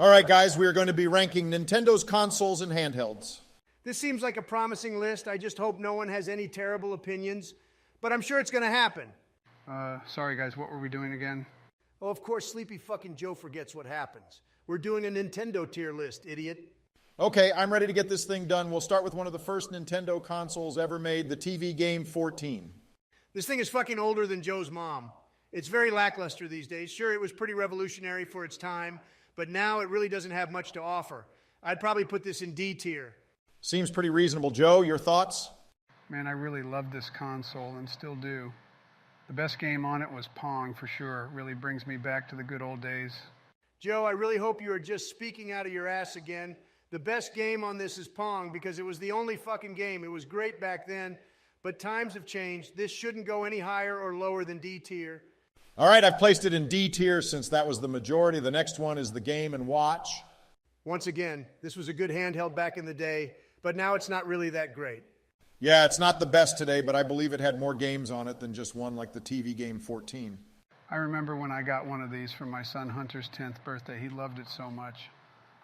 All right, guys, we are going to be ranking Nintendo's consoles and handhelds. This seems like a promising list. I just hope no one has any terrible opinions, but I'm sure it's going to happen. Sorry guys, what were we doing again? Oh, of course, Sleepy fucking Joe forgets what happens. We're doing a Nintendo tier list, idiot. Okay, I'm ready to get this thing done. We'll start with one of the first Nintendo consoles ever made, the TV game 14. This thing is fucking older than Joe's mom. It's very lackluster these days. Sure, it was pretty revolutionary for its time, but now it really doesn't have much to offer. I'd probably put this in D tier. Seems pretty reasonable. Joe, your thoughts? Man, I really loved this console and still do. The best game on it was PONG for sure. It really brings me back to the good old days. Joe, I really hope you are just speaking out of your ass again. The best game on this is PONG because it was the only fucking game. It was great back then, but times have changed. This shouldn't go any higher or lower than D tier. All right, I've placed it in D tier since that was the majority. The next one is the Game & Watch. Once again, this was a good handheld back in the day, but now it's not really that great. Yeah, it's not the best today, but I believe it had more games on it than just one like the TV game 14. I remember when I got one of these for my son Hunter's 10th birthday. He loved it so much.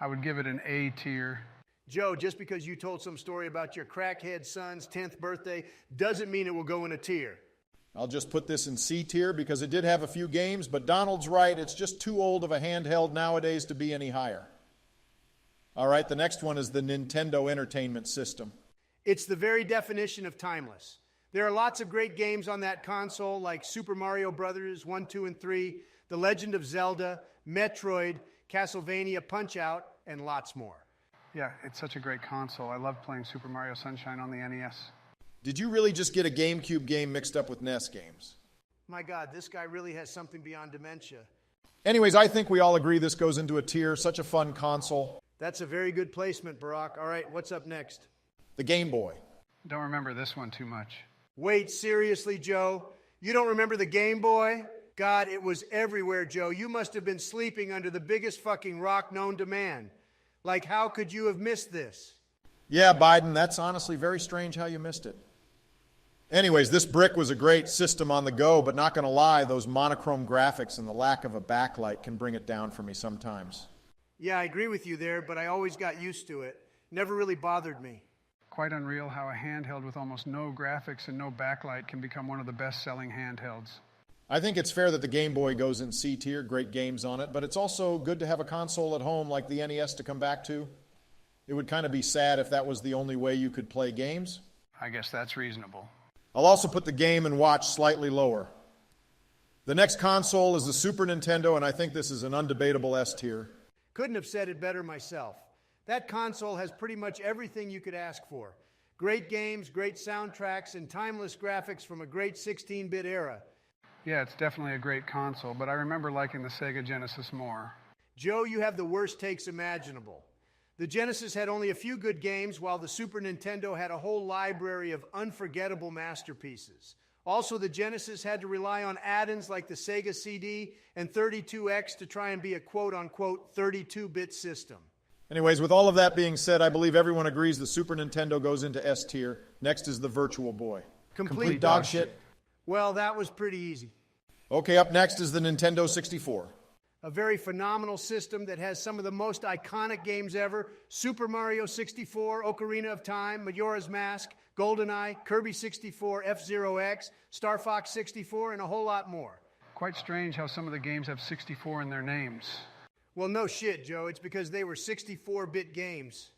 I would give it an A tier. Joe, just because you told some story about your crackhead son's 10th birthday doesn't mean it will go in a tier. I'll just put this in C tier because it did have a few games, but Donald's right, it's just too old of a handheld nowadays to be any higher. All right, the next one is the Nintendo Entertainment System. It's the very definition of timeless. There are lots of great games on that console like Super Mario Brothers 1, 2, and 3, The Legend of Zelda, Metroid, Castlevania Punch-Out, and lots more. Yeah, it's such a great console. I love playing Super Mario Sunshine on the NES. Did you really just get a GameCube game mixed up with NES games? My God, this guy really has something beyond dementia. Anyways, I think we all agree this goes into a tier. Such a fun console. That's a very good placement, Barack. All right, what's up next? The Game Boy. Don't remember this one too much. Wait, seriously, Joe? You don't remember the Game Boy? God, it was everywhere, Joe. You must have been sleeping under the biggest fucking rock known to man. Like, how could you have missed this? Yeah, Biden, that's honestly very strange how you missed it. Anyways, this brick was a great system on the go, but not going to lie, those monochrome graphics and the lack of a backlight can bring it down for me sometimes. Yeah, I agree with you there, but I always got used to it. Never really bothered me. Quite unreal how a handheld with almost no graphics and no backlight can become one of the best-selling handhelds. I think it's fair that the Game Boy goes in C tier, great games on it, but it's also good to have a console at home like the NES to come back to. It would kind of be sad if that was the only way you could play games. I guess that's reasonable. I'll also put the Game & Watch slightly lower. The next console is the Super Nintendo, and I think this is an undebatable S tier. Couldn't have said it better myself. That console has pretty much everything you could ask for. Great games, great soundtracks, and timeless graphics from a great 16-bit era. Yeah, it's definitely a great console, but I remember liking the Sega Genesis more. Joe, you have the worst takes imaginable. The Genesis had only a few good games, while the Super Nintendo had a whole library of unforgettable masterpieces. Also, the Genesis had to rely on add-ins like the Sega CD and 32X to try and be a quote-unquote 32-bit system. Anyways, with all of that being said, I believe everyone agrees the Super Nintendo goes into S tier. Next is the Virtual Boy. Complete dog shit. Well, that was pretty easy. Okay, up next is the Nintendo 64. A very phenomenal system that has some of the most iconic games ever. Super Mario 64, Ocarina of Time, Majora's Mask, GoldenEye, Kirby 64, F-Zero X, Star Fox 64, and a whole lot more. Quite strange how some of the games have 64 in their names. Well, no shit, Joe. It's because they were 64-bit games.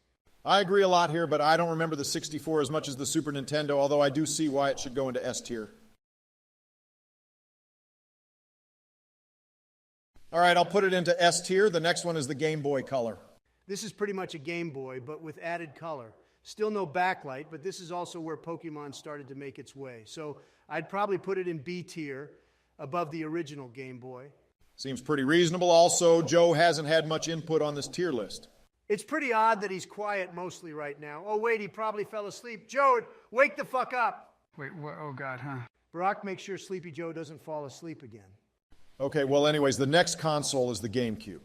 I agree a lot here, but I don't remember the 64 as much as the Super Nintendo, although I do see why it should go into S tier. All right, I'll put it into S tier. The next one is the Game Boy Color. This is pretty much a Game Boy, but with added color. Still no backlight, but this is also where Pokemon started to make its way. So I'd probably put it in B tier, above the original Game Boy. Seems pretty reasonable. Also, Joe hasn't had much input on this tier list. It's pretty odd that he's quiet mostly right now. Oh, wait, he probably fell asleep. Joe, wake the fuck up. Wait, oh God, huh? Barack, make sure Sleepy Joe doesn't fall asleep again. Okay, well, anyways, the next console is the GameCube.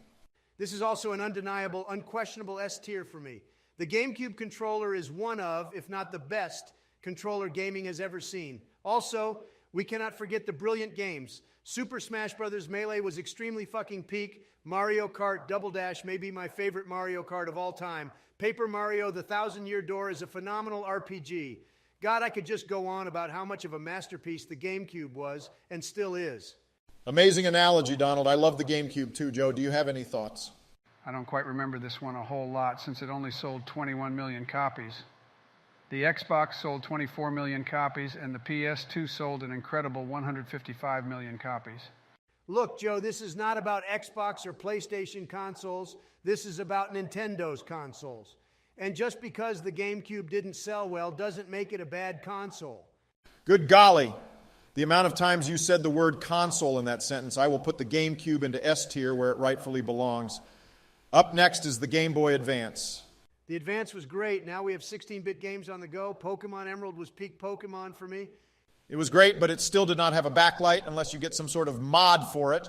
This is also an undeniable, unquestionable S tier for me. The GameCube controller is one of, if not the best, controller gaming has ever seen. Also, we cannot forget the brilliant games, Super Smash Bros. Melee was extremely fucking peak. Mario Kart Double Dash may be my favorite Mario Kart of all time. Paper Mario The Thousand Year Door is a phenomenal RPG. God, I could just go on about how much of a masterpiece the GameCube was and still is. Amazing analogy, Donald. I love the GameCube too. Joe, do you have any thoughts? I don't quite remember this one a whole lot since it only sold 21 million copies. The Xbox sold 24 million copies, and the PS2 sold an incredible 155 million copies. Look, Joe, this is not about Xbox or PlayStation consoles. This is about Nintendo's consoles. And just because the GameCube didn't sell well doesn't make it a bad console. Good golly. The amount of times you said the word console in that sentence, I will put the GameCube into S tier where it rightfully belongs. Up next is the Game Boy Advance. The Advance was great. Now we have 16-bit games on the go. Pokemon Emerald was peak Pokemon for me. It was great, but it still did not have a backlight unless you get some sort of mod for it.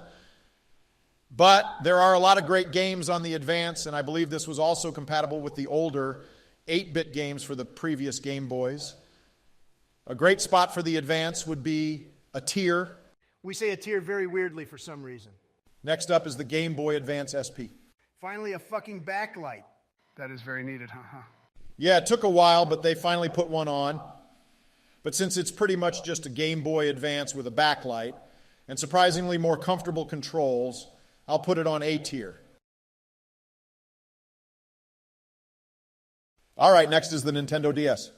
But there are a lot of great games on the Advance, and I believe this was also compatible with the older 8-bit games for the previous Game Boys. A great spot for the Advance would be a tier. We say a tier very weirdly for some reason. Next up is the Game Boy Advance SP. Finally, a fucking backlight. That is very needed, huh? Yeah, it took a while, but they finally put one on. But since it's pretty much just a Game Boy Advance with a backlight and surprisingly more comfortable controls, I'll put it on A tier. All right, next is the Nintendo DS.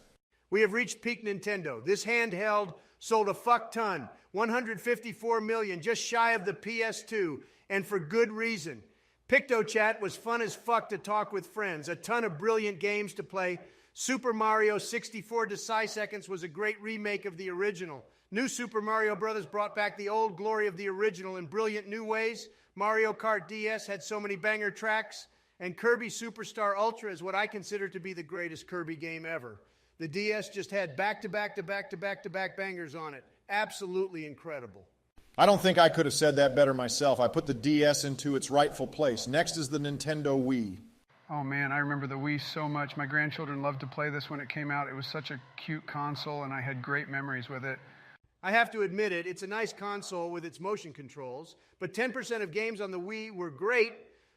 We have reached peak Nintendo. This handheld sold a fuck ton, 154 million, just shy of the PS2, and for good reason. PictoChat was fun as fuck to talk with friends, a ton of brilliant games to play. Super Mario 64 Deciseconds was a great remake of the original. New Super Mario Bros. Brought back the old glory of the original in brilliant new ways. Mario Kart DS had so many banger tracks, and Kirby Superstar Ultra is what I consider to be the greatest Kirby game ever. The DS just had back-to-back bangers on it. Absolutely incredible. I don't think I could have said that better myself. I put the DS into its rightful place. Next is the Nintendo Wii. Oh man, I remember the Wii so much. My grandchildren loved to play this when it came out. It was such a cute console, and I had great memories with it. I have to admit it, it's a nice console with its motion controls, but 10% of games on the Wii were great,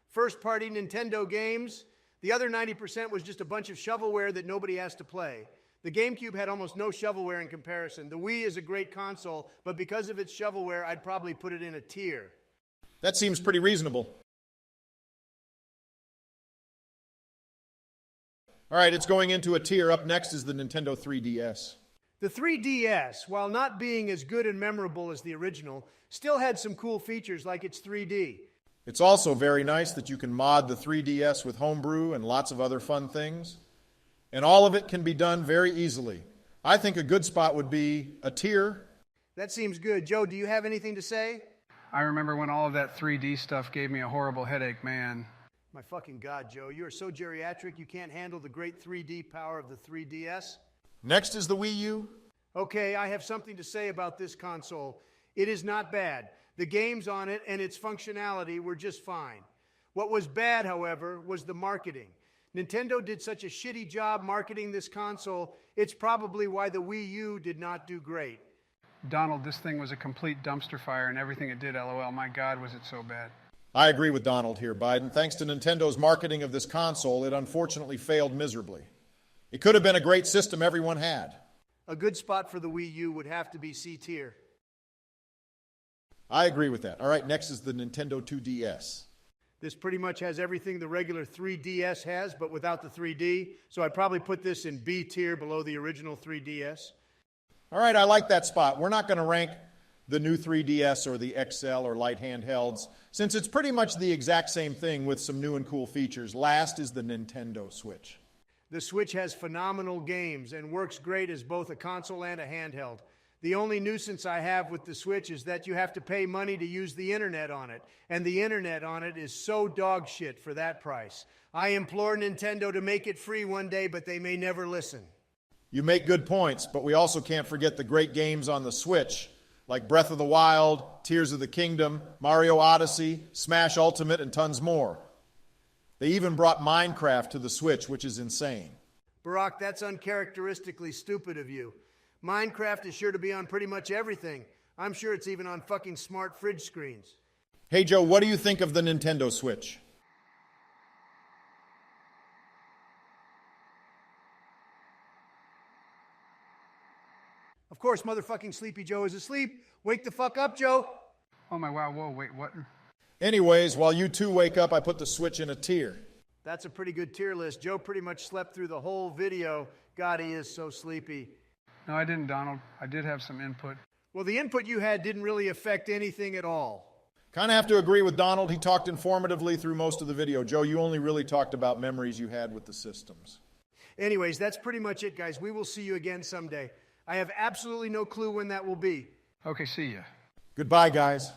first-party Nintendo games. The other 90% was just a bunch of shovelware that nobody has to play. The GameCube had almost no shovelware in comparison. The Wii is a great console, but because of its shovelware, I'd probably put it in a tier. That seems pretty reasonable. All right, it's going into a tier. Up next is the Nintendo 3DS. The 3DS, while not being as good and memorable as the original, still had some cool features like its 3D. It's also very nice that you can mod the 3DS with Homebrew and lots of other fun things. And all of it can be done very easily. I think a good spot would be a tier. That seems good. Joe, do you have anything to say? I remember when all of that 3D stuff gave me a horrible headache, man. My fucking God, Joe, you are so geriatric you can't handle the great 3D power of the 3DS? Next is the Wii U. Okay, I have something to say about this console. It is not bad. The games on it and its functionality were just fine. What was bad, however, was the marketing. Nintendo did such a shitty job marketing this console, it's probably why the Wii U did not do great. Donald, this thing was a complete dumpster fire, and everything it did, LOL. My God, was it so bad. I agree with Donald here, Biden. Thanks to Nintendo's marketing of this console, it unfortunately failed miserably. It could have been a great system everyone had. A good spot for the Wii U would have to be C tier. I agree with that. All right, next is the Nintendo 2DS. This pretty much has everything the regular 3DS has, but without the 3D, so I'd probably put this in B tier below the original 3DS. All right, I like that spot. We're not going to rank the new 3DS or the XL or light handhelds, since it's pretty much the exact same thing with some new and cool features. Last is the Nintendo Switch. The Switch has phenomenal games and works great as both a console and a handheld. The only nuisance I have with the Switch is that you have to pay money to use the internet on it, and the internet on it is so dog shit for that price. I implore Nintendo to make it free one day, but they may never listen. You make good points, but we also can't forget the great games on the Switch, like Breath of the Wild, Tears of the Kingdom, Mario Odyssey, Smash Ultimate, and tons more. They even brought Minecraft to the Switch, which is insane. Barack, that's uncharacteristically stupid of you. Minecraft is sure to be on pretty much everything. I'm sure it's even on fucking smart fridge screens. Hey Joe, what do you think of the Nintendo Switch? Of course, motherfucking Sleepy Joe is asleep. Wake the fuck up, Joe. Oh my wow, whoa, wait, what? Anyways, while you two wake up, I put the Switch in a tier. That's a pretty good tier list. Joe pretty much slept through the whole video. God, he is so sleepy. No, I didn't, Donald. I did have some input. Well, the input you had didn't really affect anything at all. Kind of have to agree with Donald. He talked informatively through most of the video. Joe, you only really talked about memories you had with the systems. Anyways, that's pretty much it, guys. We will see you again someday. I have absolutely no clue when that will be. Okay, see ya. Goodbye, guys.